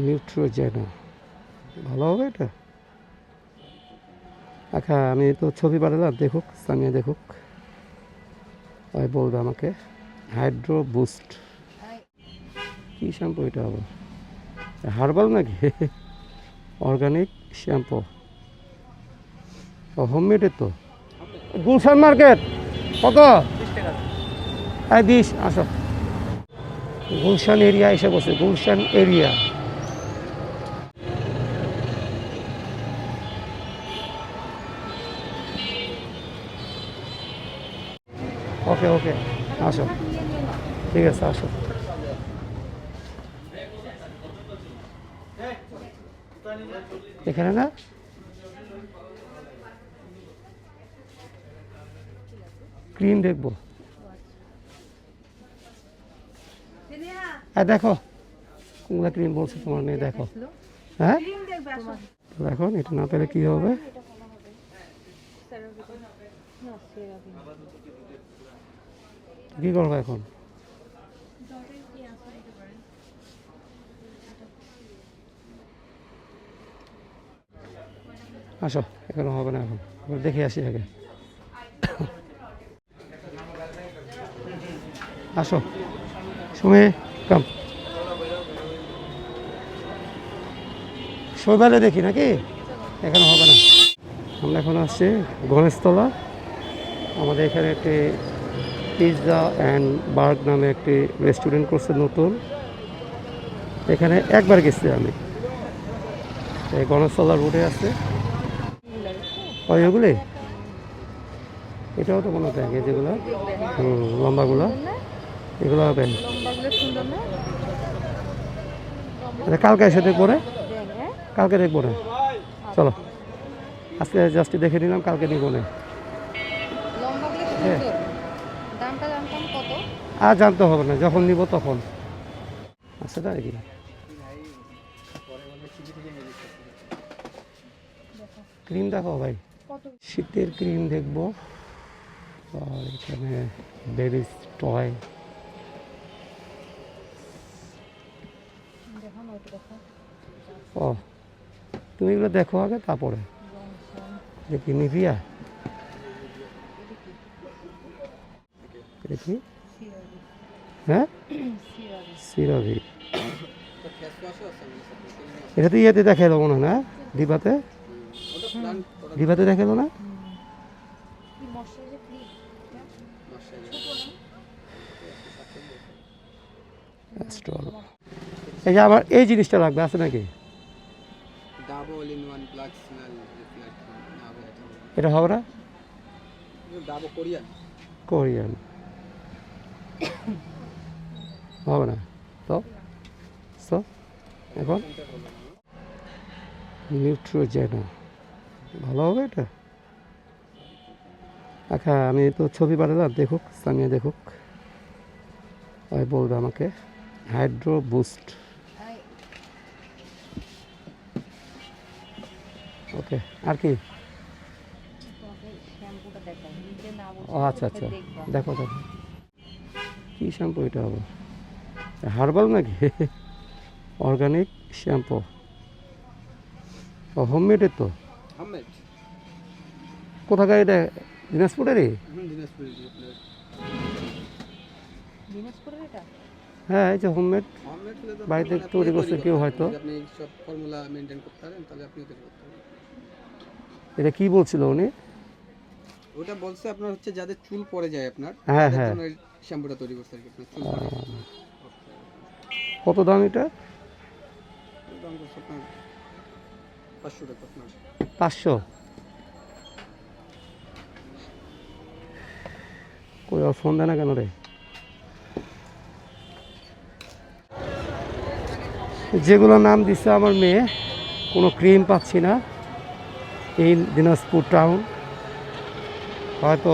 নিউট্রোজেনা ভালো হবে এটা। আচ্ছা আমি তো ছবি পাঠালাম, দেখুক সামিয়া, দেখুক ওই বলবে আমাকে। হাইড্রো বুস্ট কী শ্যাম্পু এটা আবার? হার্বাল নাকি? অর্গানিক শ্যাম্পু, হোমমেডের তো। গুলশান মার্কেট কত? 20 আসো। গুলশান এরিয়া এসে বসে, গুলশান এরিয়া। ওকে ওকে আসো, ঠিক আছে আসো। এখানে না ক্রিম দেখবো। হ্যাঁ দেখো কোনগুলো ক্রিম বলছে তোমার মেয়ে, দেখো। হ্যাঁ এখন এটা না পেলে কি হবে? কি করবো এখন? আসো, এখানে হবে না, এখন দেখে আসি আগে। আসো সুমি, কাম শৈবালে দেখি নাকি, এখানে হবে না। আমরা এখন আসছি গণেশতলা। আমাদের এখানে একটি পিৎজা অ্যান্ড বার্গ নামে একটি রেস্টুরেন্ট করছে নতুন, এখানে একবার গেছি আমি। এই গণেশতলা রোডে আছে ওইগুলি। এটাও তো কোনো ব্যাগ, যেগুলো লম্বাগুলো, এগুলো ব্যাগ। কালকে এসে দেখবো না, কালকে দেখবো না, চলো আজকে জাস্ট দেখে নিলাম, কালকে নিব না। আর জানতে হবে না, যখন নিব তখন। আচ্ছা তাই কি, ক্রিম দেখো ভাই, শীতের ক্রিম দেখবো। আর এখানে বেবিস টয়, ও তুমি এগুলো দেখো আগে, তারপরে দেখি। নিভিয়া দেখি, হ্যাঁ সিরাভি, এটা তো ইয়েতে দেখে দেবো না, ডিবাতে, ডিবাতে দেখে দেবো না। এই যে আবার এই জিনিসটা লাগবে, আছে নাকি? এটা হবে না, কোরিয়ান হবে না তো। এখন নিউট্রোজেনা ভালো হবে এটা। আচ্ছা আমি তো ছবি পাঠালাম, দেখুক সামিয়া, দেখুক ওই বলবে আমাকে। হাইড্রো বুস্ট, ওকে। আর কি? ও আচ্ছা আচ্ছা, দেখো দেখো কী শ্যাম্পু এটা আবার? হার্বাল নাকি? অর্গানিক শ্যাম্পু, হোমমেডের তো। কোথাকার এটা? দিনাজপুরেরই? হ্যাঁ এই যে হোমমেড, বাড়িতে তৈরি করছে কেউ হয়তো। এটা কি বলছিল উনি? ওটা বলছে আপনার হচ্ছে যাদের চুল পড়ে যায় আপনার, হ্যাঁ হ্যাঁ, শ্যাম্পুটা তৈরি করতে আর কি আপনার চুল পড়ে। কত দাম এটা? দাম করছে আপনার 500 টাকা আপনার। 500? কই আর ফোন দেয় না কেন রে? যেগুলো নাম দিচ্ছে আমার মেয়ে, কোনো ক্রিম পাচ্ছি না এই দিনাজপুর টাউন। হয়তো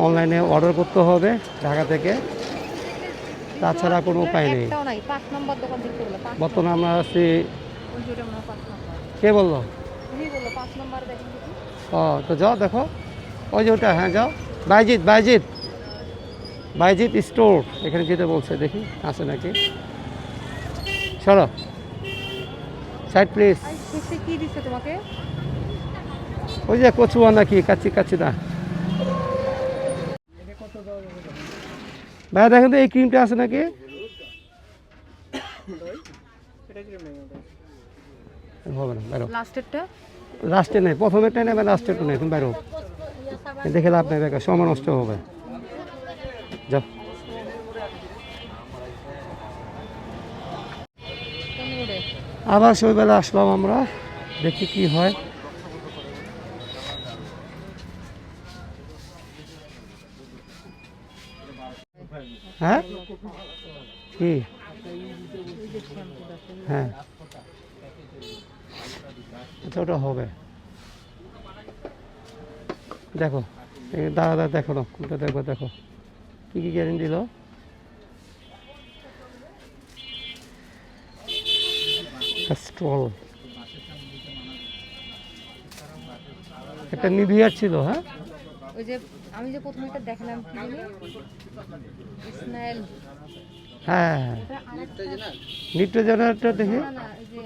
অনলাইনে অর্ডার করতে হবে ঢাকা থেকে, তাছাড়া কোনো উপায় নেই। বর্তমানে আমরা আছি, কে বললো? ও তো যাও দেখো, ওই যে ওটা, হ্যাঁ যাও। বাইজিৎ বাইজিৎ বাইজিৎ স্টোর, এখানে যেতে বলছে, দেখি আছে নাকি। চলো সাইড প্লিজ। আর শেষে কি দিছে তোমাকে? ওই যে কচুয়া নাকি কাচ্চি কাচ্চি না ভাই, দেখেন তো এই ক্রিমটা আছে নাকি? হবে না, বাইরো। লাস্টেরটা লাস্টে নেই, প্রথমেরটা নেবে, লাস্টেরটা নেই, তুমি বাইরো। দেখে লাভ নেই, বেকার সময় নষ্ট হবে। যাও। 15 আবার সইবেলা আসলাম আমরা, দেখি কি হয়। হ্যাঁ কি? হ্যাঁ আচ্ছা, ওটা হবে। দেখো দাদা, দেখো না কোনটা দেখবো, দেখো কি কি গ্যারেন্টি দিল। স্ট্রল একটা নিভিয়ার ছিল। হ্যাঁ ওই যে আমি যে প্রথমে একটা দেখালাম কি জানি স্মেল, হ্যাঁ নিট্রোজেনারটা দেখি। না না ওই যে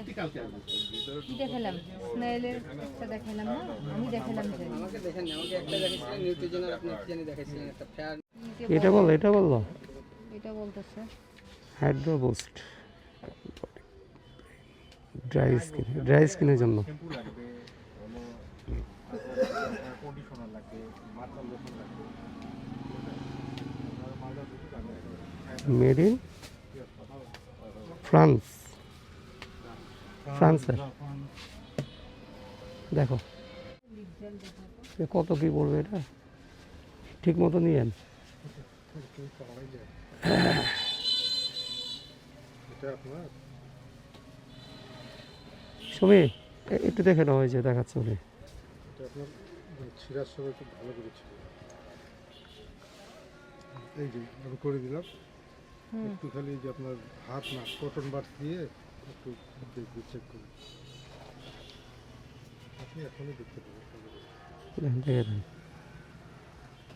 কি দেখালাম স্মেলের একটা দেখালাম না, আমি দেখালাম যে আমাকে দেখেন না, আমাকে একটা দেখাইছিলেন নিউট্রিজেনার, আপনি কি জানি দেখাইছিলেন একটা ফেয়ার। কি যে এটা বললো, এটা বললো এটা বলতেছে হাইড্রো বুস্ট ড্রাই স্কিনের জন্য। মেড ইন ফ্রান্স, ফ্রান্সের। দেখো এ কত কি বলবে, এটা ঠিক মতো নিয়েন। সুমি একটু দেখে নাও, হয়েছে দেখাচ্ছে উনি। ছিঁড়ার সময় খুব ভালো করে ছিল। এই যে আমি করে দিলাম, একটু খালি যে আপনার হাত না কটন বাট দিয়ে একটু দেখবে, চেক করে আপনি এখনই দেখতে পাবেন। দেখেন, দেখে দেন,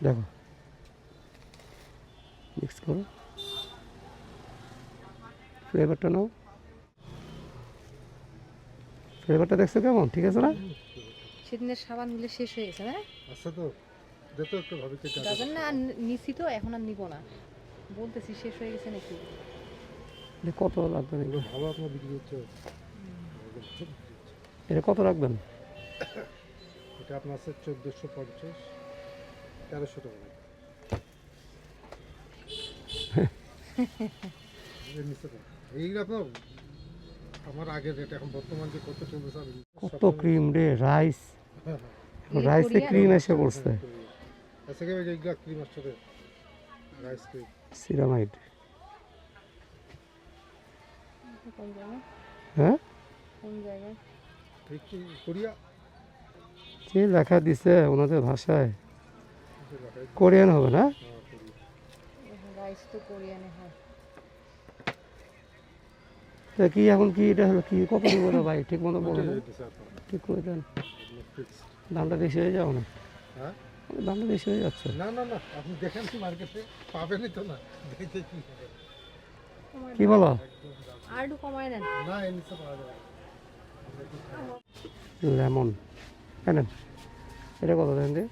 দেখো মিক্স করো, ফ্লেভারটা নাও। ফ্লেভারটা দেখছো কেমন, ঠিক আছে না? সেদিনের সাবান গুলো শেষ হয়ে গেছে না? আচ্ছা, তো যত একটু ভাবি কে যাবেন না, আর নিছি তো এখন আর নিব না, বলতেছি শেষ হয়ে গেছে নাকি। এটা কত লাগবে নাকি? ভালো আপনার বিক্রি হচ্ছে। এটা কত রাখবেন? এটা আপনার আছে 1450, 1300 টাকা লাগবে। এর নিচে না। এইগুলো আপনার আমার আগের রেট, এখন বর্তমান যে কত চলতেছে আমি কত ক্রিম রে, রাইস, হ্যাঁ, রাইসে ক্রিম এসে পড়ছে। আচ্ছা, কি এইগুলা ক্রিম আসছে রে, রাইস ক্রিম। সিরামাইড। কোন জায়গায় হ্যাঁ কোন জায়গায় এই কি কোরিয়া যে লেখা দিছে ওনাদের ভাষায়, যে লাগাই কোরিয়ান হবে না? কোরিয়া। রাইস তো কোরিয়ানে হয়। তা কি এখন কি এটা হলো কি, কত দিব না ভাই, ঠিক মতো বলে দেন, দিছে আপনার ঠিক করে দেন। ফিক্স। দামটা বেশি হয়ে যাও না, হ্যাঁ, দামটা বেশি হয়ে যাচ্ছে। না না না, আপনি দেখেন মার্কেটে পাবেনই তো না, দেখে কি হবে। কি বলো? আর একটু কমায় নেন। না, এর নিচে পাওয়া যাবে লেমন, হ্যাঁ না, এটা কত দেন যে?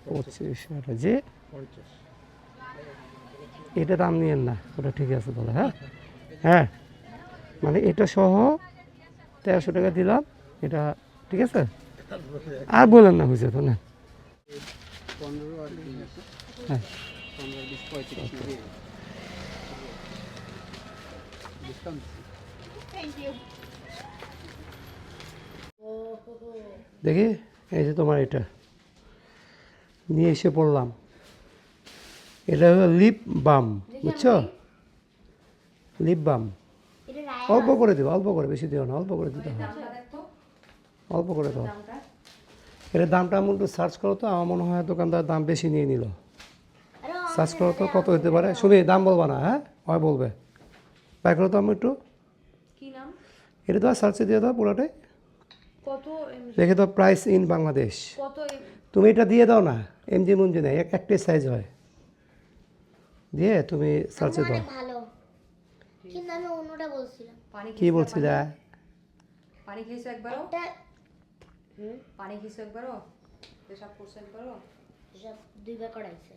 25 টাকা যে, 50। এটা দাম নিয়েন না, ওটা ঠিক আছে তাহলে। হ্যাঁ হ্যাঁ, মানে এটা সহ 1300 টাকা দিলাম, এটা ঠিক আছে। আর বলেন না, বুঝে তো না। 15 আর 20, হ্যাঁ 15 20 35 দিয়ে ডিসকাউন্ট। দেখি, এই যে তোমার এটা নিয়ে এসে পড়লাম, এটা হলো লিপ বাম, বুঝছো? লিপ বাম অল্প করে দেবো, অল্প করে, বেশি দিও না, অল্প করে দিতে হবে, অল্প করে দাও। এটার দামটা আমি একটু সার্চ করো তো, আমার মনে হয় দোকানদার দাম বেশি নিয়ে নিল। সার্চ করো তো কত হতে পারে। শুনি দাম বলবা না, হ্যাঁ হয় বলবে। বাই করো তো আমি একটু, কি নাম, এটা তো সার্চে দিয়ে দাও পুরোটাই, কত দেখে দাও প্রাইস ইন বাংলাদেশ। কত তুমি এটা দিয়ে দাও না, এমজি মুমজি না, একটাই সাইজ হয়, দিয়ে তুমি সার্চে দাও। কিন্তু আমি অন্যটা বলছিলাম। পানি কি বলছিলে? পানি খেয়েছো একবারও? একটা পানি খেয়েছো একবারও? পেশাব করছো একবারও? এসব 2 বার করাইছে।